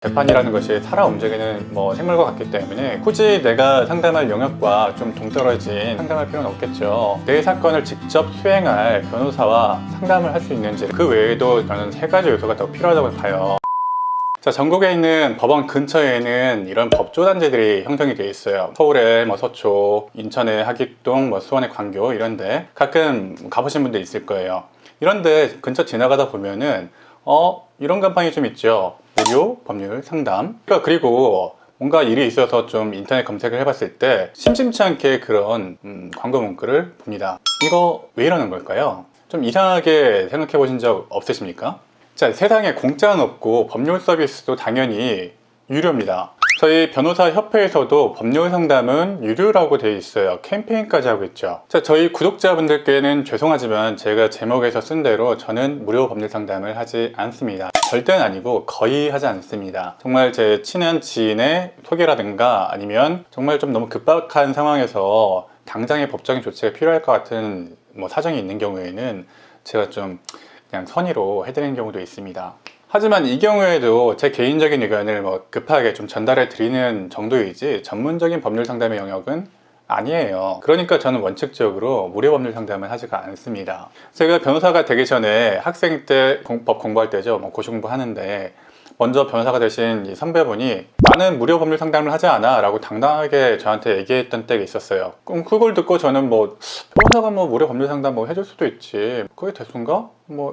재판이라는 것이 살아 움직이는 생물과 같기 때문에 굳이 내가 상담할 영역과 좀 동떨어진 상담할 필요는 없겠죠. 내 사건을 직접 수행할 변호사와 상담을 할 수 있는지, 그 외에도 저는 세 가지 요소가 더 필요하다고 봐요. 자, 전국에 있는 법원 근처에는 이런 법조단지들이 형성이 되어 있어요. 서울의 서초, 인천의 하객동, 수원의 광교 이런데 가끔 가보신 분들 있을 거예요. 이런데 근처 지나가다 보면은 이런 간판이 좀 있죠. 무료 법률 상담. 그리고 뭔가 일이 있어서 좀 인터넷 검색을 해봤을 때 심심치 않게 그런 광고 문구를 봅니다. 이거 왜 이러는 걸까요? 좀 이상하게 생각해 보신 적 없으십니까? 자, 세상에 공짜는 없고 법률 서비스도 당연히 유료입니다. 저희 변호사 협회에서도 법률 상담은 유료라고 되어 있어요. 캠페인까지 하고 있죠. 자, 저희 구독자분들께는 죄송하지만 제가 제목에서 쓴 대로 저는 무료 법률 상담을 하지 않습니다. 절대는 아니고 거의 하지 않습니다. 정말 제 친한 지인의 소개라든가 아니면 정말 좀 너무 급박한 상황에서 당장의 법적인 조치가 필요할 것 같은 사정이 있는 경우에는 제가 좀 그냥 선의로 해드리는 경우도 있습니다. 하지만 이 경우에도 제 개인적인 의견을 급하게 좀 전달해 드리는 정도이지 전문적인 법률 상담의 영역은 아니에요. 그러니까 저는 원칙적으로 무료 법률 상담을 하지가 않습니다. 제가 변호사가 되기 전에 학생 때 법 공부할 때죠. 고시 공부하는데 먼저 변호사가 되신 이 선배분이 나는 무료 법률 상담을 하지 않아 라고 당당하게 저한테 얘기했던 때가 있었어요. 그럼 그걸 듣고 저는 변호사가 무료 법률 상담 해줄 수도 있지, 그게 대수인가?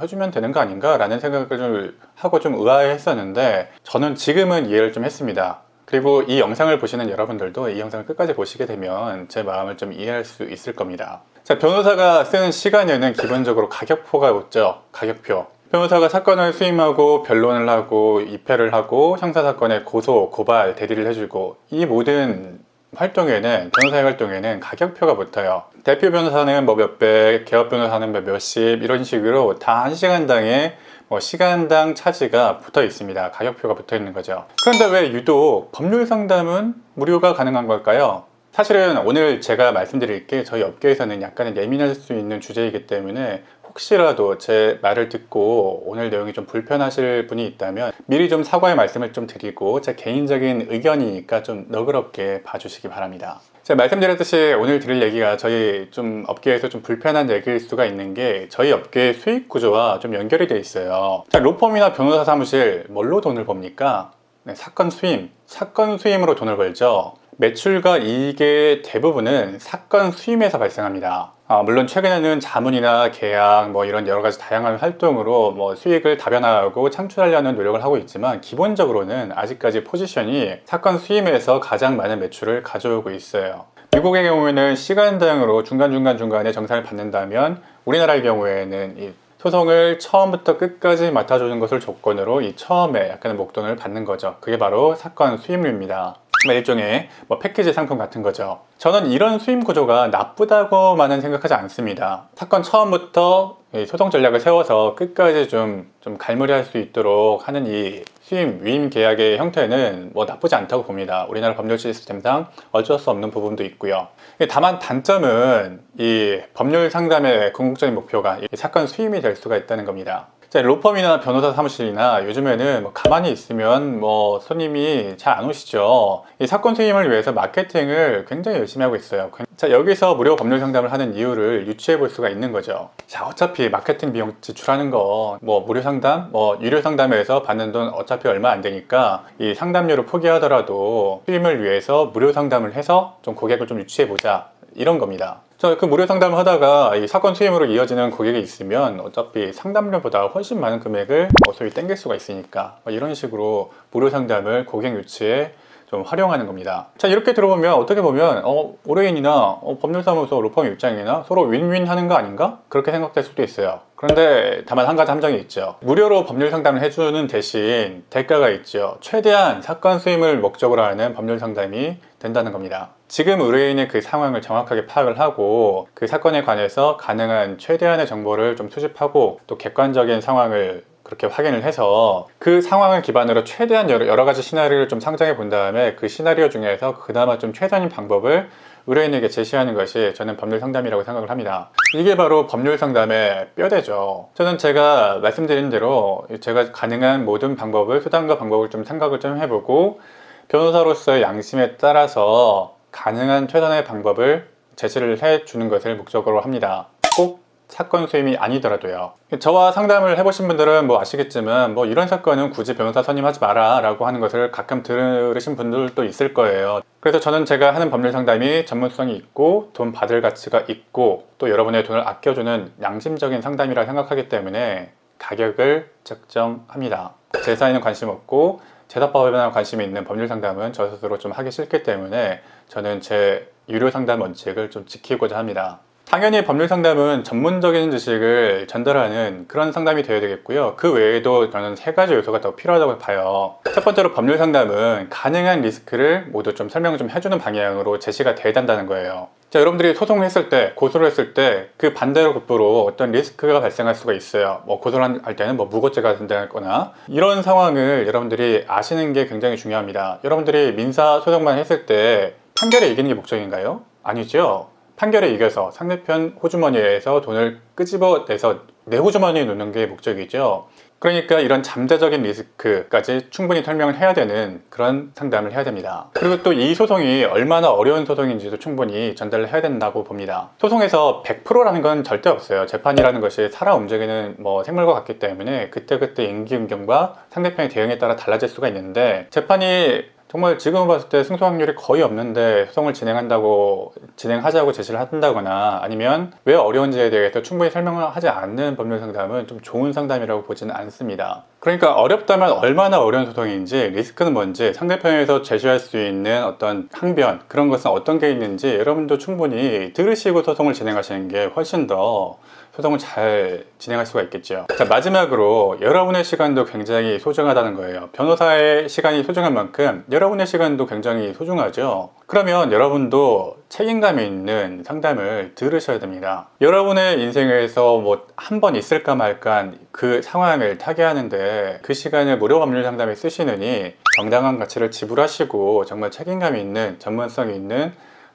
해주면 되는 거 아닌가? 라는 생각을 하고 좀 의아해했었는데 저는 지금은 이해를 좀 했습니다. 그리고 이 영상을 보시는 여러분들도 이 영상을 끝까지 보시게 되면 제 마음을 좀 이해할 수 있을 겁니다. 자, 변호사가 쓰는 시간에는 기본적으로 가격표가 있죠. 가격표. 변호사가 사건을 수임하고 변론을 하고 입회를 하고 형사사건의 고소, 고발, 대리를 해주고 이 모든 활동에는, 변호사의 활동에는 가격표가 붙어요. 대표 변호사는 몇백, 개업 변호사는 몇십 이런 식으로 다 한 시간당에 시간당 차지가 붙어 있습니다. 가격표가 붙어 있는 거죠. 그런데 왜 유독 법률 상담은 무료가 가능한 걸까요? 사실은 오늘 제가 말씀드릴 게 저희 업계에서는 약간은 예민할 수 있는 주제이기 때문에 혹시라도 제 말을 듣고 오늘 내용이 좀 불편하실 분이 있다면 미리 좀 사과의 말씀을 좀 드리고 제 개인적인 의견이니까 좀 너그럽게 봐주시기 바랍니다. 제가 말씀드렸듯이 오늘 드릴 얘기가 저희 좀 업계에서 좀 불편한 얘기일 수가 있는 게 저희 업계의 수익 구조와 좀 연결이 돼 있어요. 자, 로펌이나 변호사 사무실 뭘로 돈을 법니까? 네, 사건 수임으로 돈을 벌죠. 매출과 이익의 대부분은 사건 수임에서 발생합니다. 물론 최근에는 자문이나 계약 이런 여러 가지 다양한 활동으로 수익을 다변화하고 창출하려는 노력을 하고 있지만 기본적으로는 아직까지 포지션이 사건 수임에서 가장 많은 매출을 가져오고 있어요. 미국의 경우에는 시간당으로 중간에 정산을 받는다면 우리나라의 경우에는 이 소송을 처음부터 끝까지 맡아주는 것을 조건으로 이 처음에 약간의 목돈을 받는 거죠. 그게 바로 사건 수임료입니다. 일종의 패키지 상품 같은 거죠. 저는 이런 수임 구조가 나쁘다고만은 생각하지 않습니다. 사건 처음부터 소송 전략을 세워서 끝까지 좀 갈무리할 수 있도록 하는 이 위임 계약의 형태는 나쁘지 않다고 봅니다. 우리나라 법률 시스템상 어쩔 수 없는 부분도 있고요. 다만 단점은 이 법률 상담의 궁극적인 목표가 이 사건 수임이 될 수가 있다는 겁니다. 자, 로펌이나 변호사 사무실이나 요즘에는 가만히 있으면 손님이 잘 안 오시죠. 이 사건 수임을 위해서 마케팅을 굉장히 열심히 하고 있어요. 자, 여기서 무료 법률 상담을 하는 이유를 유추해 볼 수가 있는 거죠. 자, 어차피 마케팅 비용 지출하는 거 무료 상담, 유료 상담에서 받는 돈 어차피 얼마 안 되니까 이 상담료를 포기하더라도 수임을 위해서 무료 상담을 해서 좀 고객을 좀 유치해 보자, 이런 겁니다. 그 무료 상담을 하다가 이 사건 수임으로 이어지는 고객이 있으면 어차피 상담료보다 훨씬 많은 금액을 소위 땡길 수가 있으니까 이런 식으로 무료 상담을 고객 유치에 좀 활용하는 겁니다. 자, 이렇게 들어보면 어떻게 보면 의뢰인이나 법률사무소 로펌 입장이나 서로 윈윈 하는 거 아닌가? 그렇게 생각될 수도 있어요. 그런데 다만 한 가지 함정이 있죠. 무료로 법률 상담을 해주는 대신 대가가 있죠. 최대한 사건 수임을 목적으로 하는 법률 상담이 된다는 겁니다. 지금 의뢰인의 그 상황을 정확하게 파악을 하고 그 사건에 관해서 가능한 최대한의 정보를 좀 수집하고 또 객관적인 상황을 그렇게 확인을 해서 그 상황을 기반으로 최대한 여러 가지 시나리오를 좀 상정해 본 다음에 그 시나리오 중에서 그나마 좀 최선인 방법을 의뢰인에게 제시하는 것이 저는 법률 상담이라고 생각을 합니다. 이게 바로 법률 상담의 뼈대죠. 저는 제가 말씀드린 대로 제가 가능한 모든 방법을, 수단과 방법을 좀 생각을 좀 해보고 변호사로서의 양심에 따라서 가능한 최선의 방법을 제시를 해주는 것을 목적으로 합니다. 꼭 사건 수임이 아니더라도요. 저와 상담을 해보신 분들은 뭐 아시겠지만 뭐 이런 사건은 굳이 변호사 선임하지 마라 라고 하는 것을 가끔 들으신 분들도 있을 거예요. 그래서 저는 제가 하는 법률 상담이 전문성이 있고 돈 받을 가치가 있고 또 여러분의 돈을 아껴주는 양심적인 상담이라 생각하기 때문에 가격을 책정합니다. 제 사에는 관심 없고 제사법에 관심이 있는 법률 상담은 저 스스로 좀 하기 싫기 때문에 저는 제 유료 상담 원칙을 좀 지키고자 합니다. 당연히 법률 상담은 전문적인 지식을 전달하는 그런 상담이 되어야 되겠고요. 그 외에도 저는 세 가지 요소가 더 필요하다고 봐요. 첫 번째로 법률 상담은 가능한 리스크를 모두 좀 설명을 좀 해주는 방향으로 제시가 돼야 된다는 거예요. 자, 여러분들이 소송을 했을 때, 고소를 했을 때 그 반대로 급부로 어떤 리스크가 발생할 수가 있어요. 뭐 고소를 할 때는 뭐 무고죄가 된다거나 이런 상황을 여러분들이 아시는 게 굉장히 중요합니다. 여러분들이 민사 소송만 했을 때 판결에 이기는 게 목적인가요? 아니죠. 판결에 이겨서 상대편 호주머니에서 돈을 끄집어내서 내 호주머니에 넣는 게 목적이죠. 그러니까 이런 잠재적인 리스크까지 충분히 설명을 해야 되는 그런 상담을 해야 됩니다. 그리고 또 이 소송이 얼마나 어려운 소송인지도 충분히 전달을 해야 된다고 봅니다. 소송에서 100%라는 건 절대 없어요. 재판이라는 것이 살아 움직이는 생물과 같기 때문에 그때그때 임기응변과 상대편의 대응에 따라 달라질 수가 있는데, 재판이 정말 지금 봤을 때 승소 확률이 거의 없는데 소송을 진행하자고 제시를 한다거나 아니면 왜 어려운지에 대해서 충분히 설명을 하지 않는 법률 상담은 좀 좋은 상담이라고 보지는 않습니다. 그러니까 어렵다면 얼마나 어려운 소송인지, 리스크는 뭔지, 상대편에서 제시할 수 있는 어떤 항변, 그런 것은 어떤 게 있는지 여러분도 충분히 들으시고 소송을 진행하시는 게 훨씬 더 소송을 잘 진행할 수가 있겠죠. 자, 마지막으로 여러분의 시간도 굉장히 소중하다는 거예요. 변호사의 시간이 소중한 만큼 여러분의 시간도 굉장히 소중하죠. 그러면 여러분도 책임감 있는 상담을 들으셔야 됩니다. 여러분의 인생에서 한 번 있을까 말까 그 상황을 타개하는데 그 시간을 무료 법률 상담에 쓰시느니 정당한 가치를 지불하시고 정말 책임감 있는, 전문성이 있는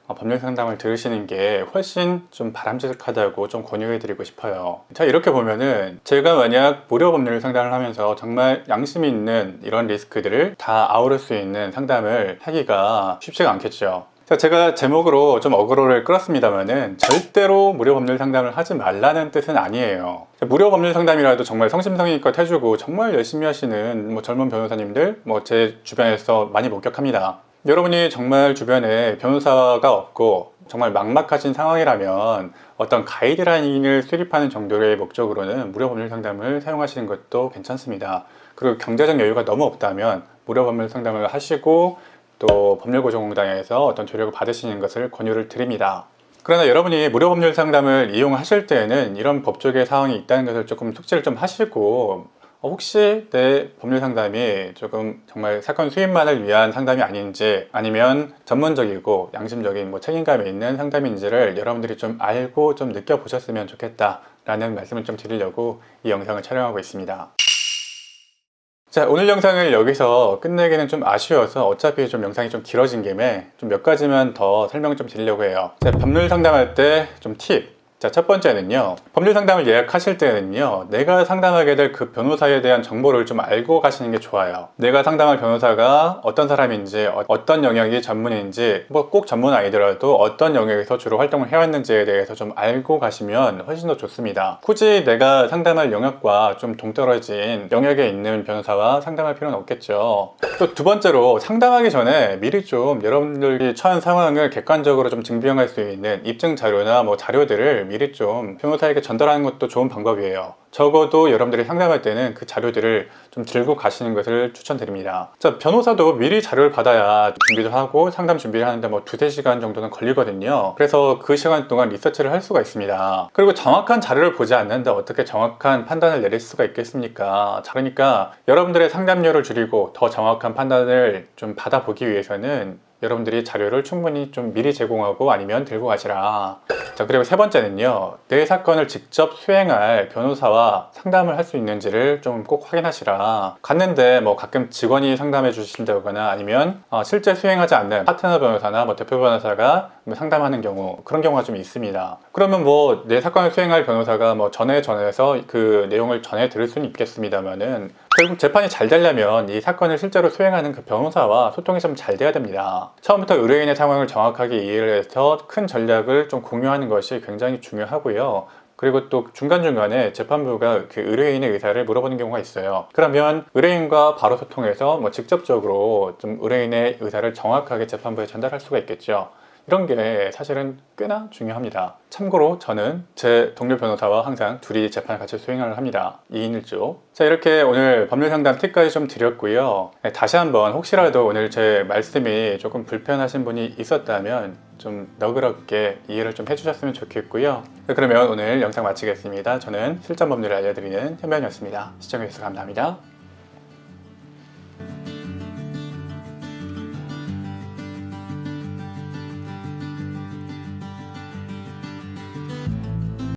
법률 상담을 들으시는 게 훨씬 좀 바람직하다고 좀 권유해 드리고 싶어요. 자, 이렇게 보면은 제가 만약 무료 법률 상담을 하면서 정말 양심이 있는 이런 리스크들을 다 아우를 수 있는 상담을 하기가 쉽지가 않겠죠. 자, 제가 제목으로 좀 어그로를 끌었습니다만은 절대로 무료 법률 상담을 하지 말라는 뜻은 아니에요. 무료 법률 상담이라도 정말 성심성의껏 해주고 정말 열심히 하시는 젊은 변호사님들 제 주변에서 많이 목격합니다. 여러분이 정말 주변에 변호사가 없고 정말 막막하신 상황이라면 어떤 가이드라인을 수립하는 정도의 목적으로는 무료 법률 상담을 사용하시는 것도 괜찮습니다. 그리고 경제적 여유가 너무 없다면 무료 법률 상담을 하시고 또 법률고정공단에서 어떤 조력을 받으시는 것을 권유를 드립니다. 그러나 여러분이 무료 법률 상담을 이용하실 때에는 이런 법조계 사항이 있다는 것을 조금 숙지를 좀 하시고, 혹시 내 법률 상담이 조금 정말 사건 수임만을 위한 상담이 아닌지, 아니면 전문적이고 양심적인 책임감이 있는 상담인지를 여러분들이 좀 알고 좀 느껴보셨으면 좋겠다 라는 말씀을 좀 드리려고 이 영상을 촬영하고 있습니다. 자, 오늘 영상을 여기서 끝내기는 좀 아쉬워서 어차피 좀 영상이 좀 길어진 김에 좀 몇 가지만 더 설명을 좀 드리려고 해요. 자, 법률 상담할 때 좀 팁. 자, 첫 번째는요, 법률 상담을 예약하실 때는요, 내가 상담하게 될 그 변호사에 대한 정보를 좀 알고 가시는 게 좋아요. 내가 상담할 변호사가 어떤 사람인지, 어떤 영역이 전문인지, 꼭 전문 아니더라도 어떤 영역에서 주로 활동을 해왔는지에 대해서 좀 알고 가시면 훨씬 더 좋습니다. 굳이 내가 상담할 영역과 좀 동떨어진 영역에 있는 변호사와 상담할 필요는 없겠죠. 또 두 번째로, 상담하기 전에 미리 좀 여러분들이 처한 상황을 객관적으로 좀 증명할 수 있는 입증 자료나 자료들을 미리 좀 변호사에게 전달하는 것도 좋은 방법이에요. 적어도 여러분들이 상담할 때는 그 자료들을 좀 들고 가시는 것을 추천드립니다. 자, 변호사도 미리 자료를 받아야 준비도 하고 상담 준비를 하는데 2-3시간 정도는 걸리거든요. 그래서 그 시간 동안 리서치를 할 수가 있습니다. 그리고 정확한 자료를 보지 않는데 어떻게 정확한 판단을 내릴 수가 있겠습니까? 그러니까 여러분들의 상담료를 줄이고 더 정확한 판단을 좀 받아보기 위해서는 여러분들이 자료를 충분히 좀 미리 제공하고 아니면 들고 가시라. 자, 그리고 세 번째는요, 내 사건을 직접 수행할 변호사와 변호사와 상담을 할 수 있는지를 좀 꼭 확인하시라. 갔는데 뭐 가끔 직원이 상담해 주신다거나 아니면 실제 수행하지 않는 파트너 변호사나 뭐 대표 변호사가 상담하는 경우, 그런 경우가 좀 있습니다. 그러면 뭐 내 사건을 수행할 변호사가 뭐 전해서 그 내용을 전해 들을 수는 있겠습니다만은 결국 재판이 잘 되려면 이 사건을 실제로 수행하는 그 변호사와 소통이 좀 잘 돼야 됩니다. 처음부터 의뢰인의 상황을 정확하게 이해를 해서 큰 전략을 좀 공유하는 것이 굉장히 중요하고요. 그리고 또 중간중간에 재판부가 그 의뢰인의 의사를 물어보는 경우가 있어요. 그러면 의뢰인과 바로 소통해서 뭐 직접적으로 좀 의뢰인의 의사를 정확하게 재판부에 전달할 수가 있겠죠. 이런 게 사실은 꽤나 중요합니다. 참고로 저는 제 동료 변호사와 항상 둘이 재판을 같이 수행을 합니다. 2인 1조. 자, 이렇게 오늘 법률 상담 팁까지 좀 드렸고요. 다시 한번 혹시라도 오늘 제 말씀이 조금 불편하신 분이 있었다면 좀 너그럽게 이해를 좀 해주셨으면 좋겠고요. 그러면 오늘 영상 마치겠습니다. 저는 실전 법률을 알려드리는 현변이었습니다. 시청해주셔서 감사합니다.